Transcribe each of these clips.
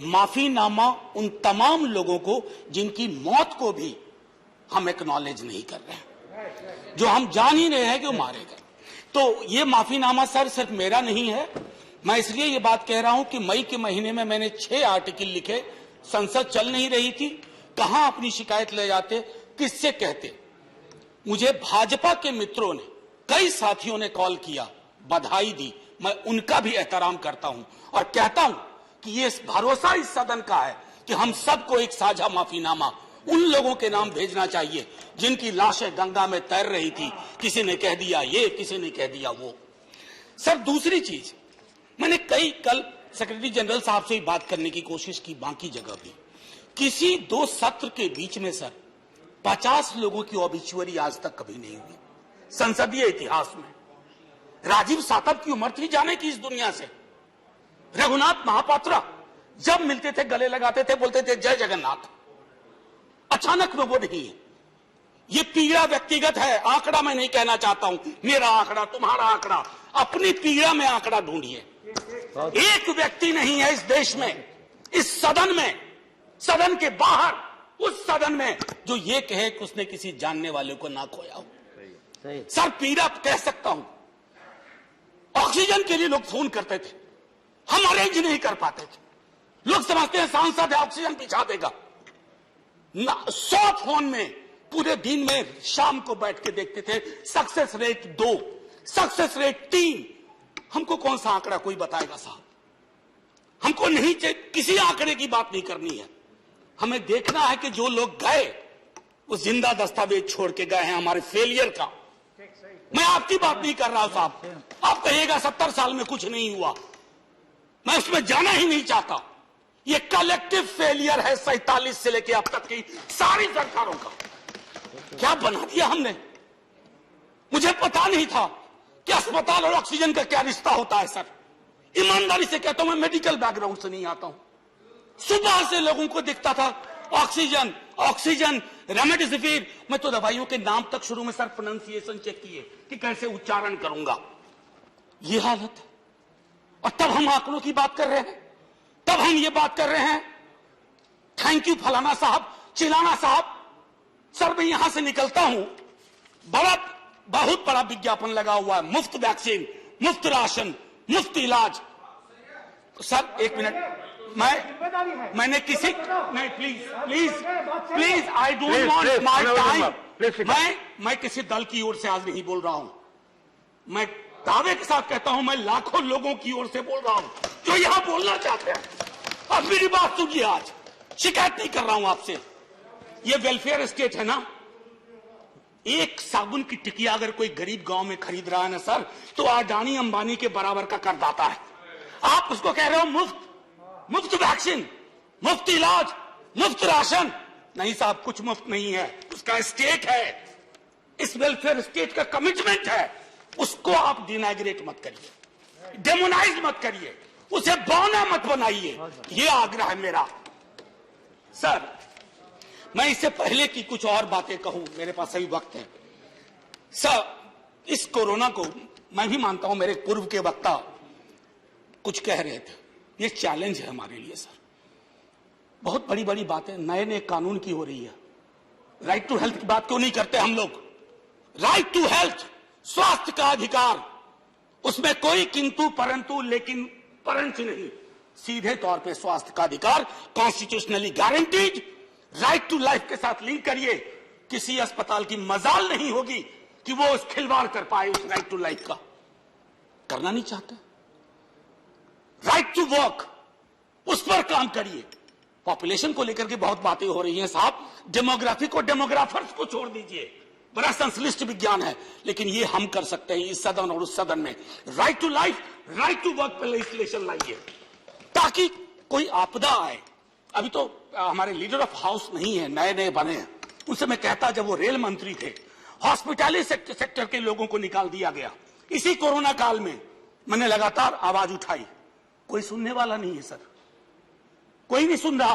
माफीनामा उन तमाम लोगों को जिनकी मौत को भी हम एक्नॉलेज नहीं कर रहे हैं, जो हम जान ही रहे हैं कि वो मारे गए। तो ये माफीनामा सर सिर्फ मेरा नहीं है। मैं इसलिए ये बात कह रहा हूं कि मई के महीने में मैंने 6 आर्टिकल लिखे। संसद चल नहीं रही थी, कहां अपनी शिकायत ले जाते, किससे कहते। मुझे भाजपा के मित्रों ने, कई साथियों ने कॉल किया, बधाई दी। मैं उनका भी एहतराम करता हूं और कहता हूं कि ये भरोसा इस सदन का है कि हम सबको एक साझा माफीनामा उन लोगों के नाम भेजना चाहिए जिनकी लाशें गंगा में तैर रही थी। किसी ने कह दिया ये, किसी ने कह दिया वो। सर दूसरी चीज, मैंने कल सेक्रेटरी जनरल साहब से बात करने की कोशिश की, बाकी जगह भी। किसी 2 सत्र के बीच में सर 50 लोगों की ऑबिचुअरी आज तक कभी नहीं हुई संसदीय इतिहास में। राजीव सातव की उम्र थी जाने की इस दुनिया से। रघुनाथ महापात्रा जब मिलते थे गले लगाते थे, बोलते थे जय जगन्नाथ। अचानक में वो नहीं है। ये पीड़ा व्यक्तिगत है, आंकड़ा मैं नहीं कहना चाहता हूं, मेरा आंकड़ा, तुम्हारा आंकड़ा। अपनी पीड़ा में आंकड़ा ढूंढिए। एक व्यक्ति नहीं है इस देश में, इस सदन में, सदन के बाहर, उस सदन में जो ये कहे कि उसने किसी जानने वाले को ना खोया हो। सर पीड़ा कह सकता हूं। ऑक्सीजन के लिए लोग फोन करते थे, हम अरेंज नहीं कर पाते थे। लोग समझते हैं सांसद है, ऑक्सीजन पिछा देगा। 100 फोन में पूरे दिन में शाम को बैठ के देखते थे, सक्सेस रेट 2, सक्सेस रेट 3। हमको कौन सा आंकड़ा कोई बताएगा साहब? हमको नहीं, किसी आंकड़े की बात नहीं करनी है। हमें देखना है कि जो लोग गए वो जिंदा दस्तावेज छोड़ के गए हैं हमारे फेलियर का। मैं आपकी बात नहीं कर रहा हूं साहब। आप कहिएगा 70 साल में कुछ नहीं हुआ, मैं उसमें जाना ही नहीं चाहता। ये कलेक्टिव फेलियर है 47 से लेकर अब तक की सारी सरकारों का। क्या बना दिया हमने? मुझे पता नहीं था कि अस्पताल और ऑक्सीजन का क्या रिश्ता होता है सर। ईमानदारी से कहता हूं, मैं मेडिकल बैकग्राउंड से नहीं आता हूं। सुबह से लोगों को दिखता था ऑक्सीजन ऑक्सीजन, रेमडेसिविर। मैं तो दवाइयों के नाम तक शुरू में सर प्रोनाउंसिएशन चेक किए कि कैसे उच्चारण करूंगा। ये हालत है। और तब हम आंकड़ों की बात कर रहे हैं, तब हम ये बात कर रहे हैं थैंक यू फलाना साहब, चिलाना साहब। सर मैं यहां से निकलता हूं, बहुत बड़ा विज्ञापन लगा हुआ है, मुफ्त वैक्सीन, मुफ्त राशन, मुफ्त इलाज। सर एक मिनट, मैंने किसी नहीं, please I don't want my time. मैं किसी दल की ओर से आज नहीं बोल रहा हूं। मैं दावे के साथ कहता हूं, मैं लाखों लोगों की ओर से बोल रहा हूं जो यहां बोलना चाहते हैं। अब मेरी बात सुनिए, आज शिकायत नहीं कर रहा हूं आपसे। ये वेलफेयर स्टेट है ना। एक साबुन की टिकिया अगर कोई गरीब गांव में खरीद रहा है ना सर, तो अडानी अंबानी के बराबर का करदाता है। आप उसको कह रहे हो मुफ्त, मुफ्त वैक्सीन, मुफ्त इलाज, मुफ्त राशन। नहीं साहब, कुछ मुफ्त नहीं है, उसका स्टेट है। इस वेलफेयर स्टेट का कमिटमेंट है, उसको आप डिनाइग्रेट मत करिए, डेमोनाइज मत करिए, उसे बौना मत बनाइए। ये आग्रह है मेरा। सर मैं इससे पहले की कुछ और बातें कहूं, मेरे पास अभी वक्त है। सर इस कोरोना को मैं भी मानता हूं, मेरे पूर्व के वक्ता कुछ कह रहे थे, ये चैलेंज है हमारे लिए सर। बहुत बड़ी बड़ी बातें नए नए कानून की हो रही है। राइट टू हेल्थ की बात क्यों नहीं करते हम लोग? राइट टू हेल्थ, स्वास्थ्य का अधिकार, उसमें कोई किंतु परंतु लेकिन परंच नहीं। सीधे तौर पे स्वास्थ्य का अधिकार constitutionally guaranteed. Right to life के साथ लिंक करिए। किसी अस्पताल की मजाल नहीं होगी कि वो उस खिलवाड़ कर पाए उस राइट टू लाइफ का। करना नहीं चाहते। राइट टू वर्क, उस पर काम करिए। पॉपुलेशन को लेकर के बहुत बातें हो रही हैं साहब। डेमोग्राफी को, डेमोग्राफर्स को छोड़ दीजिए, बड़ा संश्लिष्ट विज्ञान है, लेकिन ये हम कर सकते हैं इस सदन और उस सदन में। Right to life, right to work पर लेजिस्लेशन लाइए ताकि कोई आपदा आए। अभी तो हमारे लीडर ऑफ हाउस नहीं है, नए नए बने हैं। उनसे मैं कहता, जब वो रेल मंत्री थे, हॉस्पिटैलिटी सेक्टर के लोगों को निकाल दिया गया। इसी कोरोना काल में मैंने लगातार आवाज उठाई, कोई सुनने वाला नहीं है सर, कोई नहीं सुन रहा।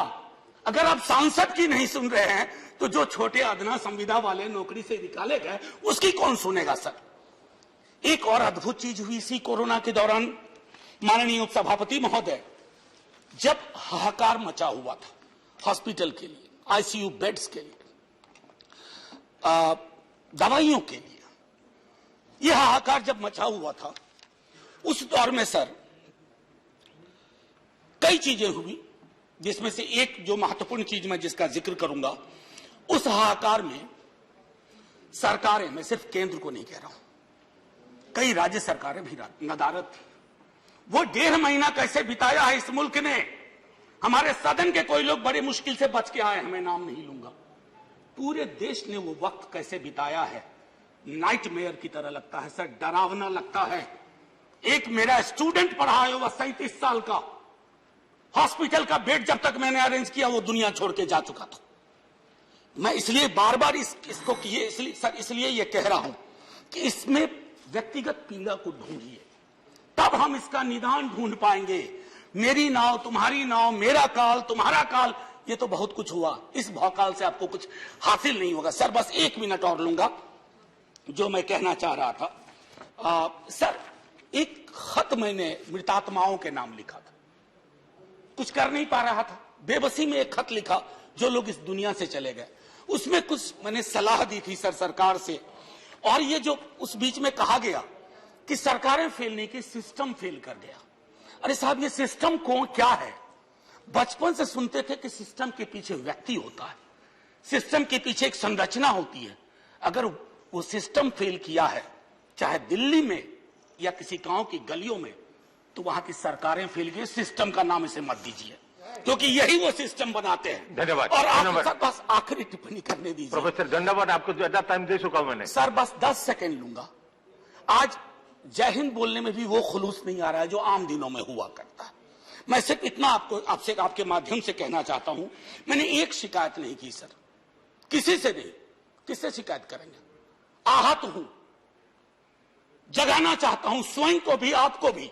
अगर आप सांसद की नहीं सुन रहे हैं तो जो छोटे अदना संविदा वाले नौकरी से निकाले गए उसकी कौन सुनेगा सर? एक और अद्भुत चीज हुई इसी कोरोना के दौरान, माननीय उपसभापति महोदय, जब हाहाकार मचा हुआ था हॉस्पिटल के लिए, आईसीयू बेड्स के लिए, दवाइयों के लिए, यह हाहाकार जब मचा हुआ था, उस दौर में सर कई चीजें हुई, जिसमें से एक जो महत्वपूर्ण चीज मैं जिसका जिक्र करूंगा, उस हाहाकार में सरकारें, मैं सिर्फ केंद्र को नहीं कह रहा हूं, कई राज्य सरकारें भी नदारद थी। वो 1.5 महीना कैसे बिताया है इस मुल्क ने, हमारे सदन के कोई लोग बड़ी मुश्किल से बच के आए हैं, मैं नाम नहीं लूंगा, पूरे देश ने वो वक्त कैसे बिताया है, नाइटमेयर की तरह लगता है सर, डरावना लगता है। एक मेरा स्टूडेंट पढ़ा है, वह 37 साल का, हॉस्पिटल का बेड जब तक मैंने अरेंज किया वो दुनिया छोड़ के जा चुका था। मैं इसलिए बार बार इसको इसलिए ये कह रहा हूं कि इसमें व्यक्तिगत पीड़ा को ढूंढिए, तब हम इसका निदान ढूंढ पाएंगे। मेरी नाव तुम्हारी नाव, मेरा काल तुम्हारा काल, ये तो बहुत कुछ हुआ, इस भौकाल से आपको कुछ हासिल नहीं होगा। सर बस 1 मिनट और लूंगा, जो मैं कहना चाह रहा था। सर एक खत मैंने मृतात्माओं के नाम लिखा था, कुछ कर नहीं पा रहा था, बेबसी में एक खत लिखा, जो लोग इस दुनिया से चले गए, उसमें कुछ मैंने सलाह दी थी सर सरकार से। और ये जो उस बीच में कहा गया कि सरकारें फेल नहीं की, सिस्टम फेल कर गया। अरे साहब, ये सिस्टम कौन क्या है? बचपन से सुनते थे कि सिस्टम के पीछे व्यक्ति होता है, सिस्टम के पीछे एक संरचना होती है। अगर वो सिस्टम फेल किया है, चाहे दिल्ली में या किसी गांव की गलियों में, तो वहां की सरकारें फेल गई। सिस्टम का नाम इसे मत दीजिए, क्योंकि यही वो सिस्टम बनाते हैं। धन्यवाद। और आप बस आखिरी टिप्पणी करने दीजिए। प्रोफेसर धन्यवाद, आपको ज्यादा टाइम दे चुका हूं मैंने। सर बस 10 सेकंड लूंगा। आज जय हिंद बोलने में भी वो खुलूस नहीं आ रहा है जो आम दिनों में हुआ करता है। मैं सिर्फ इतना आपसे आपके माध्यम से कहना चाहता हूं, मैंने एक शिकायत नहीं की सर, किसी से नहीं। किससे शिकायत करेंगे? आहत हूं, जगाना चाहता हूं स्वयं को भी, आपको भी,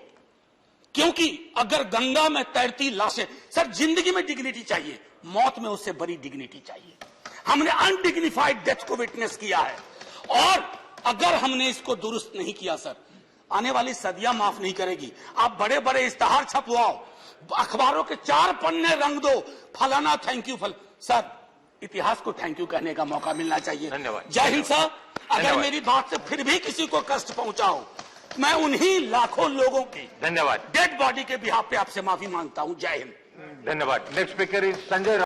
क्योंकि अगर गंगा में तैरती लाशें, सर जिंदगी में डिग्निटी चाहिए, मौत में उससे बड़ी डिग्निटी चाहिए। हमने अनडिग्निफाइड डेथ को विटनेस किया है, और अगर हमने इसको दुरुस्त नहीं किया सर, आने वाली सदियां माफ नहीं करेगी। आप बड़े बड़े इश्तहार छपवाओ, अखबारों के 4 पन्ने रंग दो, फलाना थैंक यू सर, इतिहास को थैंक यू कहने का मौका मिलना चाहिए। धन्यवाद। जय हिंद सर। अगर मेरी बात से फिर भी किसी को कष्ट पहुंचा हो, मैं उन्हीं लाखों लोगों की धन्यवाद डेड बॉडी के बिहाफ पे आपसे माफी मांगता हूं। जय हिंद। धन्यवाद। Next speaker is Sanjay.